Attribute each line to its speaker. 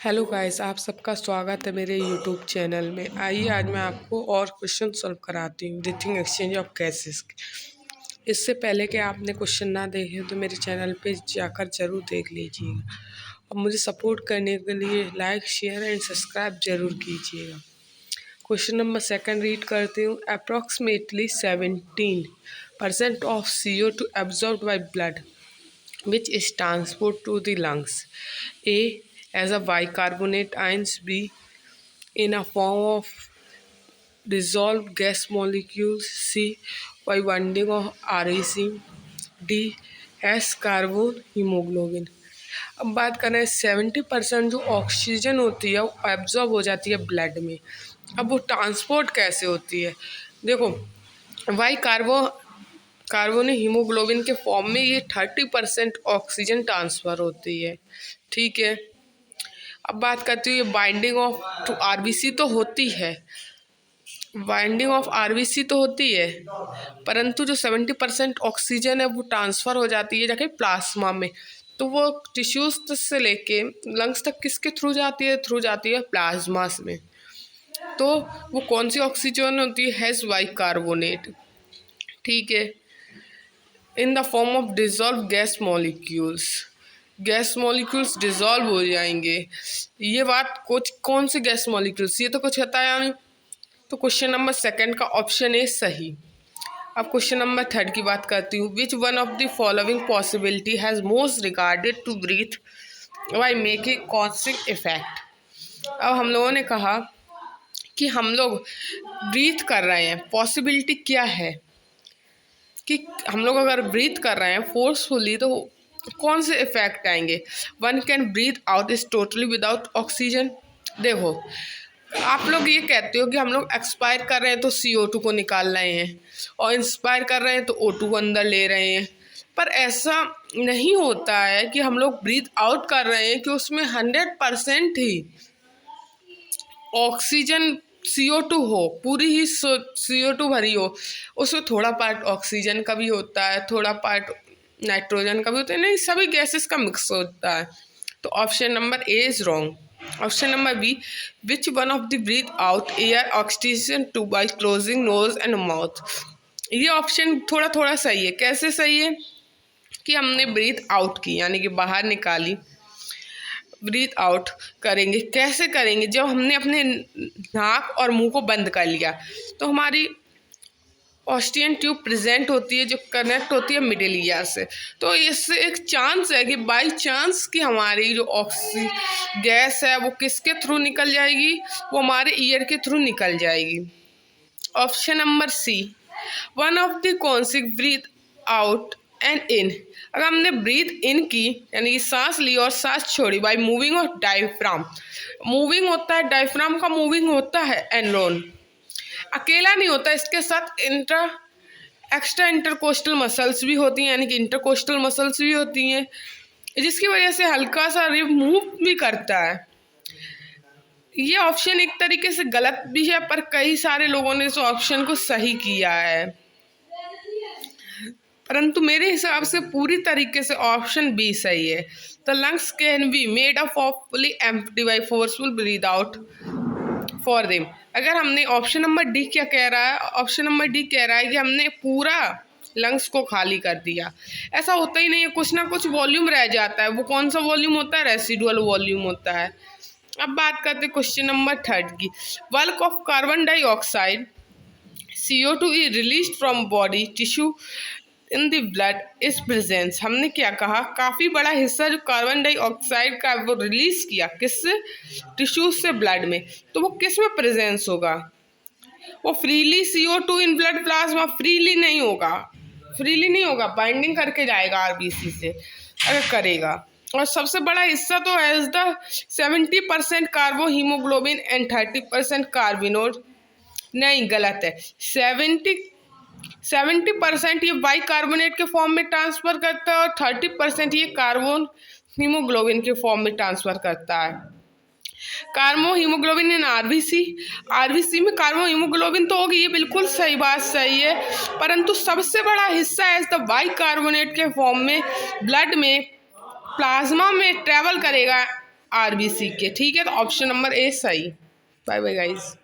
Speaker 1: Hello guys, आप सबका स्वागत है मेरे यूट्यूब चैनल में। आइए आज मैं आपको और क्वेश्चन सॉल्व कराती हूँ ब्रीथिंग एक्सचेंज ऑफ गैसेस। इससे पहले कि आपने क्वेश्चन ना देखे तो मेरे चैनल पे जाकर ज़रूर देख लीजिएगा और मुझे सपोर्ट करने के लिए लाइक शेयर एंड सब्सक्राइब ज़रूर कीजिएगा। क्वेश्चन नंबर सेकंड रीड करती हूँ। Approximately 17% of CO2 absorbed by blood which is transport to the lungs. A as a bicarbonate ions, B in a form of dissolved gas molecules, C by bonding of REC, D as carbon haemoglobin. अब बात करें 70% जो oxygen होती है वो absorb हो जाती है ब्लड में। अब वो ट्रांसपोर्ट कैसे होती है? देखो, वाई कार्बन हीमोग्लोबिन के फॉर्म में ये 30% ऑक्सीजन ट्रांसफ़र होती है। ठीक है, अब बात करती हूँ ये बाइंडिंग ऑफ टू आरबीसी तो होती है, बाइंडिंग ऑफ आरबीसी तो होती है, परंतु जो 70% ऑक्सीजन है वो ट्रांसफ़र हो जाती है जाके प्लाज्मा में। तो वो टिश्यूज से लेके लंग्स तक किसके थ्रू जाती है? थ्रू जाती है प्लाज्मा में। तो वो कौन सी ऑक्सीजन होती है? Has bicarbonate. ठीक है, in the form of dissolve gas molecules. Gas molecules dissolve हो जाएंगे। ये बात कुछ कौन से गैस मॉलिक्यूल्स, ये तो कुछ बताया नहीं। तो क्वेश्चन नंबर सेकंड का ऑप्शन ए सही। अब क्वेश्चन नंबर थर्ड की बात करती हूँ। Which one of the following possibility has most regarded to breathe by making conscious effect. अब हम लोगों ने कहा कि हम लोग ब्रीथ कर रहे हैं, पॉसिबिलिटी क्या है कि हम लोग अगर ब्रीथ कर रहे हैं फोर्सफुली तो कौन से इफेक्ट आएंगे? One can breathe out is totally without oxygen. देखो, आप लोग ये कहते हो कि हम लोग एक्सपायर कर रहे हैं तो CO2 को निकाल रहे हैं और इंस्पायर कर रहे हैं तो O2 को अंदर ले रहे हैं, पर ऐसा नहीं होता है कि हम लोग ब्रीथ आउट कर रहे हैं कि उसमें 100% ही ऑक्सीजन CO2 हो, पूरी ही CO2 भरी हो। उसमें थोड़ा पार्ट ऑक्सीजन का भी होता है, थोड़ा पार्ट नाइट्रोजन का भी होता है, नहीं सभी गैसेस का मिक्स होता है। तो option number A is wrong. Option number B, which one of the breathe out air oxygen to by closing nose and mouth. ये ऑप्शन थोड़ा थोड़ा सही है। कैसे सही है? कि हमने ब्रीथ आउट की यानी कि बाहर निकाली, ब्रीथ आउट करेंगे। कैसे करेंगे? जब हमने अपने नाक और मुंह को बंद कर लिया तो हमारी ऑस्टियन ट्यूब प्रेजेंट होती है जो कनेक्ट होती है मिडिल ईयर से। तो इससे एक चांस है कि बाई चांस कि हमारी जो गैस है वो किसके थ्रू निकल जाएगी? वो हमारे ईयर के थ्रू निकल जाएगी। Option number C, one of the conscious breathe out and in. अगर हमने ब्रीथ इन की यानी कि सांस ली और सांस छोड़ी by moving of diaphragm. Moving होता है, डायफ्राम का मूविंग होता है एनरोन, अकेला नहीं होता, इसके साथ एक्स्ट्रा इंटरकोस्टल मसल्स भी होती हैं यानी कि इंटरकोस्टल मसल्स भी होती हैं, जिसकी वजह से हल्का सा रिब मूव भी करता है। ये ऑप्शन एक तरीके से गलत भी है, पर कई सारे लोगों ने इस ऑप्शन को सही किया है, परंतु मेरे हिसाब से पूरी तरीके से ऑप्शन बी सही है। The lungs can be made up of fully empty by forceful breathe out for them. अगर हमने ऑप्शन नंबर डी क्या कह रहा है? ऑप्शन नंबर डी कह रहा है कि हमने पूरा लंग्स को खाली कर दिया। ऐसा होता ही नहीं है, कुछ ना कुछ वॉल्यूम रह जाता है। वो कौन सा वॉल्यूम होता है? रेसिडुअल वॉल्यूम होता है। अब बात करते हैं क्वेश्चन नंबर थर्ड की। Bulk of carbon dioxide CO2 is release from body tissue in the blood is presence. हमने क्या कहा? काफ़ी बड़ा हिस्सा जो कार्बन डाइऑक्साइड का वो रिलीज किया किससे? टिश्यूज से ब्लड में। तो वो किस में प्रेजेंस होगा? वो freely CO2 in blood plasma freely नहीं होगा, फ्रीली नहीं होगा, बाइंडिंग करके जाएगा आरबीसी से अगर करेगा। और सबसे बड़ा हिस्सा तो as the 70% carbohemoglobin and 30% कार्बिनोड। नहीं, गलत है। 70% ये बाइकार्बोनेट के फॉर्म में ट्रांसफर करता है और 30% ये कार्बन हीमोग्लोबिन के फॉर्म में ट्रांसफर करता है। कार्बो हीमोग्लोबिन इन आरबीसी में कार्बो हीमोग्लोबिन तो होगी, ये बिल्कुल सही बात सही है, परंतु सबसे बड़ा हिस्सा है द बाइकार्बोनेट के फॉर्म में ब्लड में प्लाज्मा में ट्रेवल करेगा RBC के। ठीक है, तो ऑप्शन नंबर ए सही। Bye bye guys.